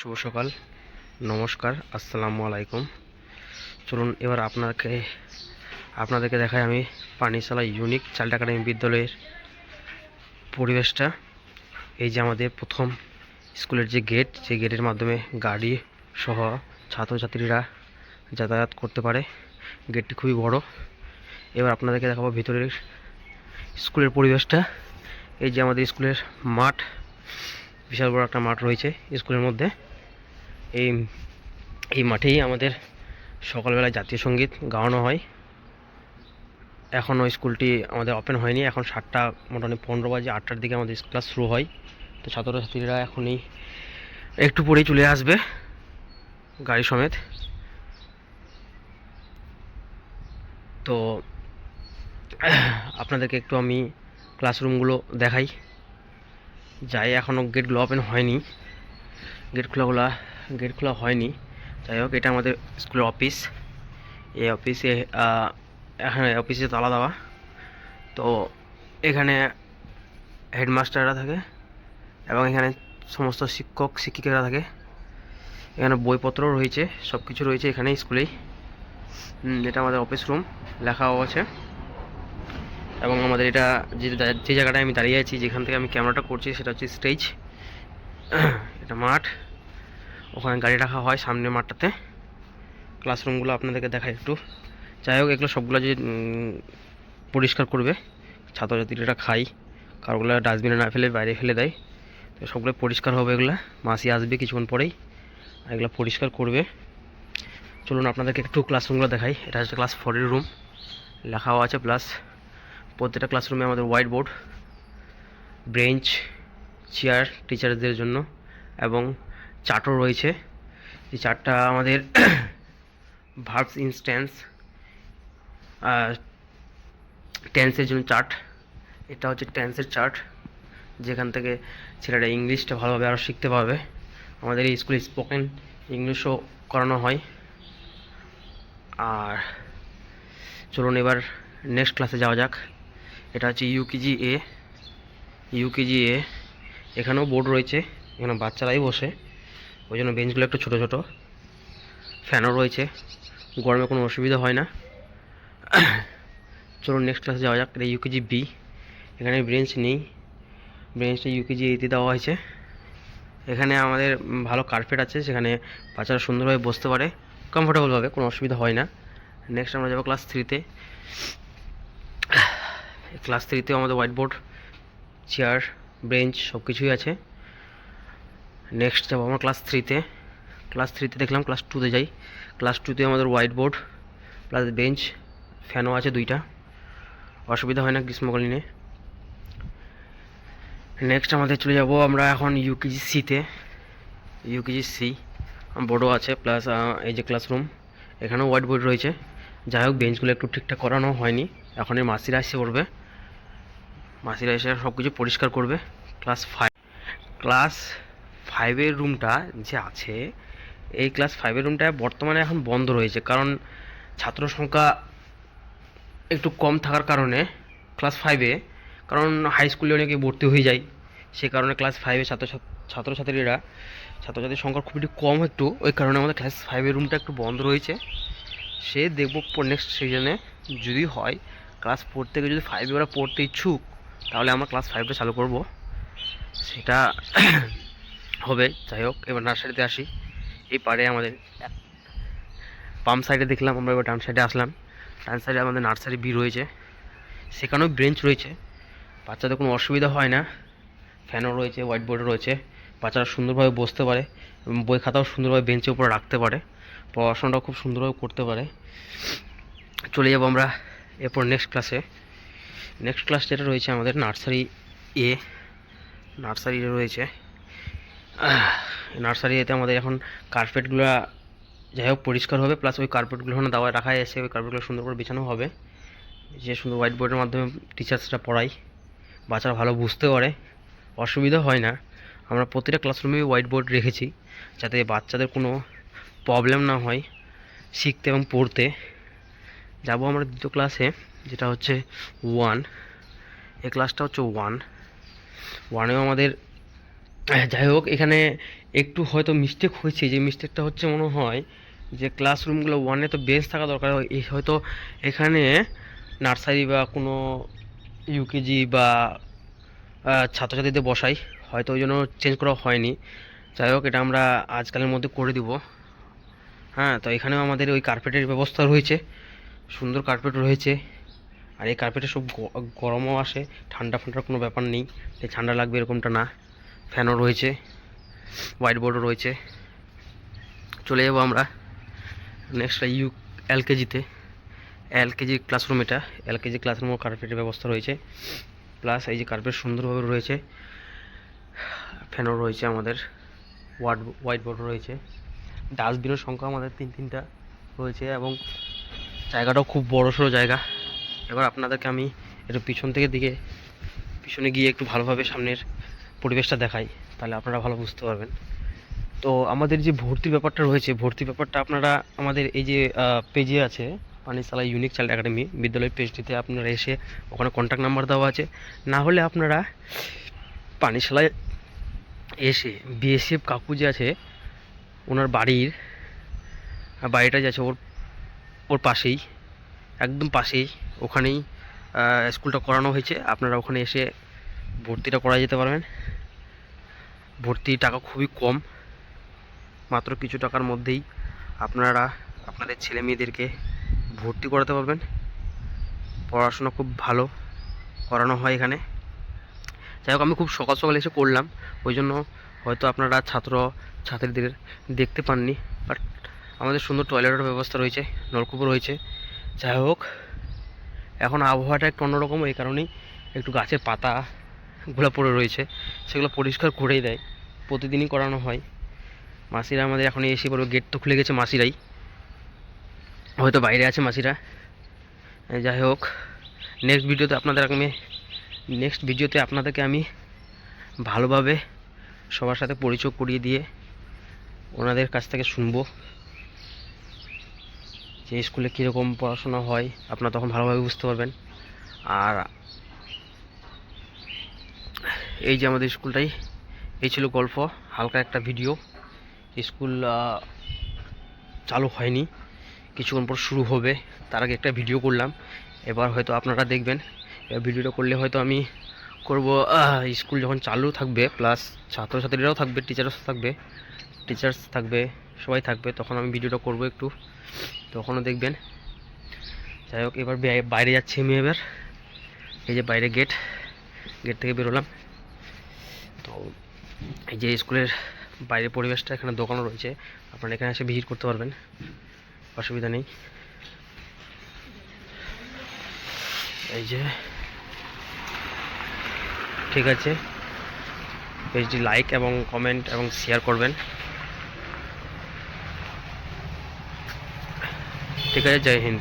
শুভ সকাল, নমস্কার, আসসালামু আলাইকুম। চলুন এবার আপনাদেরকে দেখাই আমি পানিশালা ইউনিক চাইল্ড একাডেমি বিদ্যালয়ের পরিবেশটা। এই যে আমাদের প্রথম স্কুলের যে গেট, সেই গেটের মাধ্যমে গাড়ি সহ ছাত্রছাত্রীরা যাতায়াত করতে পারে। গেটটি খুবই বড়। এবার আপনাদেরকে দেখাবো ভিতরের স্কুলের পরিবেশটা। এই যে আমাদের স্কুলের মাঠ, বিশাল বড় একটা মাঠ রয়েছে স্কুলের মধ্যে। এই মাঠেই আমাদের সকালবেলায় জাতীয় সঙ্গীত গাওয়ানো হয়। এখনও স্কুলটি আমাদের ওপেন হয়নি, এখন 7টা মোটামুটি 15 বাজে, 8টার দিকে আমাদের ক্লাস শুরু হয়। তো ছাত্রছাত্রীরা এখনই একটু পরেই চলে আসবে গাড়ি সমেত। তো আপনাদেরকে একটু আমি ক্লাসরুমগুলো দেখাই যাই। এখনও গেটগুলো ওপেন হয়নি, গেট খোলা হয়নি। যাই হোক, এটা আমাদের স্কুলের অফিস। এই অফিসে এখানে অফিসে তালা দেওয়া। তো এখানে হেডমাস্টাররা থাকে এবং এখানে সমস্ত শিক্ষক শিক্ষিকারা থাকে। এখানে বইপত্র রয়েছে, সব কিছু রয়েছে এখানে স্কুলেই। এটা আমাদের অফিস রুম, লেখাও আছে। এবং আমাদের এটা যে জায়গাটায় আমি দাঁড়িয়ে আছি, যেখান থেকে আমি ক্যামেরাটা করছি, সেটা হচ্ছে স্টেজ। এটা মাঠ, ওখানে গাড়ি রাখা হয় সামনে মাঠটাতে। ক্লাসরুমগুলো আপনাদেরকে দেখাই একটু। যাই হোক, এগুলো সবগুলো যে পরিষ্কার করবে, ছাত্রছাত্রীরা খায়, কারোগুলো ডাস্টবিনে না ফেলে বাইরে ফেলে দেয়। তো সবগুলো পরিষ্কার হবে, এগুলো মাসি আসবে কিছুক্ষণ পরেই, এগুলো পরিষ্কার করবে। চলুন আপনাদেরকে একটু ক্লাসরুমগুলো দেখাই। এটা হচ্ছে ক্লাস 4-এর রুম, লেখাও আছে। প্লাস প্রত্যেকটা ক্লাসরুমে আমাদের হোয়াইট বোর্ড, বেঞ্চ, চেয়ার টিচারদের জন্য, এবং চার্টও রয়েছে। এই চার্টটা আমাদের ভার্বস ইনস্ট্যান্স টেন্সের জন্য চার্ট। এটা হচ্ছে টেন্সের চার্ট, যেখান থেকে ছেলেরা ইংলিশটা ভালোভাবে আরও শিখতে পারবে। আমাদের এই স্কুলে স্পোকেন ইংলিশও করানো হয়। আর চলুন এবার নেক্সট ক্লাসে যাওয়া যাক। এটা হচ্ছে ইউকেজি এ। এখানেও বোর্ড রয়েছে, এখানে বাচ্চারাই বসে, ওই জন্য বেঞ্চগুলো একটু ছোটো ছোটো। ফ্যানও রয়েছে, গরমে কোনো অসুবিধা হয় না। চলুন নেক্সট ক্লাসে যাওয়া যাক। এটা ইউকেজি বি, এখানে বেঞ্চ নেই, বেঞ্চটা ইউকেজি এতে দেওয়া হয়েছে। এখানে আমাদের ভালো কার্পেট আছে, সেখানে বাচ্চারা সুন্দরভাবে বসতে পারে, কমফোর্টেবলভাবে, কোনো অসুবিধা হয় না। নেক্সট আমরা যাবো ক্লাস 3-তে। ক্লাস 3-তেও আমাদের হোয়াইট বোর্ড, চেয়ার, বেঞ্চ সব কিছুই আছে। নেক্সট যাবো আমরা ক্লাস 3-তে। ক্লাস 3-তে দেখলাম, ক্লাস 2-তে যাই। ক্লাস 2-তে আমাদের হোয়াইট বোর্ড প্লাস বেঞ্চ, ফ্যানও আছে 2টা, অসুবিধা হয় না গ্রীষ্মকালীনে। নেক্সট আমাদের চলে যাব আমরা এখন ইউকেজি সি, বোর্ডও আছে। প্লাস এই যে ক্লাসরুম, এখানেও হোয়াইট বোর্ড রয়েছে। যাই হোক, বেঞ্চগুলো একটু ঠিকঠাক করানো হয়নি, এখন এই মাসিরা এসে করবে, মাসিরা এসে সব কিছু পরিষ্কার করবে। ক্লাস 5-এর রুমটা যে আছে, এই ক্লাস 5-এর রুমটা বর্তমানে এখন বন্ধ রয়েছে, কারণ ছাত্র সংখ্যা একটু কম থাকার কারণে ক্লাস 5-এ, কারণ হাই স্কুলে অনেকে ভর্তি হয়ে যায়, সে কারণে ক্লাস 5-এ ছাত্রছাত্রীর সংখ্যা খুব একটু কম, একটু ওই কারণে আমাদের ক্লাস 5-এর রুমটা একটু বন্ধ রয়েছে। সে দেখব নেক্সট সিজনে যদি হয়, ক্লাস 4 থেকে যদি 5-এ ওরা পড়তে ইচ্ছুক, তাহলে আমরা ক্লাস 5টা চালু করব, সেটা হবে। যাই হোক, এবার নার্সারিতে আসি। এই পারে আমাদের বাম সাইডে দেখলাম আমরা, এবার ডান সাইডে আসলাম। ডান সাইডে আমাদের নার্সারি বি রয়েছে, সেখানেও বেঞ্চ রয়েছে, বাচ্চাদের কোনো অসুবিধা হয় না। ফ্যানও রয়েছে, হোয়াইট বোর্ডও রয়েছে, বাচ্চারা সুন্দরভাবে বসতে পারে, বই খাতাও সুন্দরভাবে বেঞ্চের উপরে রাখতে পারে, পড়াশোনাটাও খুব সুন্দরভাবে করতে পারে। চলে যাব আমরা এরপর নেক্সট ক্লাসে। নেক্সট ক্লাস যেটা রয়েছে আমাদের নার্সারি রয়েছে। নার্সারি এতে আমাদের এখন কার্পেটগুলো যাই হোক পরিষ্কার হবে, প্লাস ওই কার্পেটগুলো ওখানে দাওয়ায় রাখা এসে ওই কার্পেটগুলো সুন্দর করে বিছানো হবে, যে সুন্দর হোয়াইট বোর্ডের মাধ্যমে টিচার্সরা পড়ায়, বাচ্চারা ভালো বুঝতে পারে, অসুবিধা হয় না। আমরা প্রতিটা ক্লাসরুমে হোয়াইট বোর্ড রেখেছি, যাতে বাচ্চাদের কোনো প্রবলেম না হয় শিখতে এবং পড়তে। যাব আমরা দ্বিতীয় ক্লাসে, যেটা হচ্ছে 1। এই ক্লাসটা হচ্ছে 1-এও আমাদের, যাই হোক, এখানে একটু হয়তো মিস্টেক হয়েছে, যে মিস্টেকটা হচ্ছে মনে হয় যে ক্লাসরুমগুলো ওয়ানে তো বেঞ্চ থাকা দরকার, হয়তো এখানে নার্সারি বা কোনো ইউকেজি বা ছাত্রছাত্রীদের বসাই, হয়তো ওই জন্য চেঞ্জ করা হয়নি। যাই হোক, এটা আমরা আজকালের মধ্যে করে দিব। হ্যাঁ, তো এখানেও আমাদের ওই কার্পেটের ব্যবস্থা রয়েছে, সুন্দর কার্পেট রয়েছে। আর এই কার্পেটে সব গরমও আসে, ঠান্ডা ফান্ডার কোনো ব্যাপার নেই যে ঠান্ডা লাগবে এরকমটা না। ফ্যানও রয়েছে, হোয়াইট বোর্ডও রয়েছে। চলে যাবো আমরা নেক্সট এলকেজিতে। এলকেজি ক্লাসরুম, এটা এলকেজি ক্লাসরুমও কার্পেটের ব্যবস্থা রয়েছে, প্লাস এই যে কার্পেট সুন্দরভাবে রয়েছে, ফ্যানও রয়েছে আমাদের, হোয়াইট বোর্ডও রয়েছে। ডাস্টবিনের সংখ্যা আমাদের তিনটা রয়েছে এবং জায়গাটাও খুব বড়সড় জায়গা। এবার আপনাদেরকে আমি একটু পিছনে গিয়ে একটু ভালোভাবে সামনের পরিবেশটা দেখাই, তাহলে আপনারা ভালো বুঝতে পারবেন। তো আমাদের যে ভর্তির ব্যাপারটা রয়েছে, ভর্তির ব্যাপারটা আপনারা আমাদের এই যে পেজে আছে, পানিসালা ইউনিক চাইল্ড একাডেমি বিদ্যালয় পেজটিতে আপনারা এসে ওখানে কন্ট্যাক্ট নাম্বার দেওয়া আছে, না হলে আপনারা পানিশালায় এসে বিএসএফ কাকু যে আছে ওনার বাড়িটা যে আছে ওর পাশেই, একদম পাশেই, ওখানেই স্কুলটা করানো হয়েছে। আপনারা ওখানে এসে ভর্তিটা করা যেতে পারবেন। ভর্তির টাকা খুবই কম, মাত্র কিছু টাকার মধ্যেই আপনারা আপনাদের ছেলে মেয়েদেরকে ভর্তি করাতে পারবেন। পড়াশোনা খুব ভালো করানো হয় এখানে। যাই হোক, আমি খুব সকাল সকাল এসে করলাম, ওই জন্য হয়তো আপনারা ছাত্রীদের দেখতে পাননি, বাট আমাদের সুন্দর টয়লেটের ব্যবস্থা রয়েছে, নলকূপও রয়েছে। যাই হোক, এখন আবহাওয়াটা একটু অন্যরকম, এই কারণেই একটু গাছের পাতাগুলো পড়ে রয়েছে, সেগুলো পরিষ্কার করেই দেয়, প্রতিদিনই করানো হয়। মাসিরা আমাদের এখন এসে পড়বে, গেট তো খুলে গেছে, মাসিরাই হয়তো বাইরে আছে মাসিরা। যাই হোক, নেক্সট ভিডিওতে আপনাদেরকে আমি ভালোভাবে সবার সাথে পরিচয় করিয়ে দিয়ে ওনাদের কাছ থেকে শুনবো যে স্কুলে কীরকম পড়াশোনা হয়, আপনারা তখন ভালোভাবে বুঝতে পারবেন। আর এই যে আমাদের স্কুলটাই, এই ছিল গল্প, হালকা একটা ভিডিও। স্কুল চালু হয়নি, কিছুক্ষণ পর শুরু হবে, তার আগে একটা ভিডিও করলাম। এবার হয়তো আপনারা দেখবেন, ভিডিওটা করলে হয়তো আমি করব স্কুল যখন চালু থাকবে, প্লাস ছাত্রছাত্রীরাও থাকবে, টিচার্স থাকবে, সবাই থাকবে, তখন আমি ভিডিওটা করব একটু, তখনও দেখবেন। যাই হোক, এবার বাইরে যাচ্ছি আমি। এবার এই যে বাইরে গেট থেকে বেরোলাম। তো এই যে স্কুলের বাইরের পরিবেশটা, এখানে দোকানও রয়েছে, আপনারা এখানে এসে ভিজিট করতে পারবেন, অসুবিধা নেই। এই যে ঠিক আছে, পেজটি লাইক এবং কমেন্ট এবং শেয়ার করবেন। ঠিক আছে, জয় হিন্দ।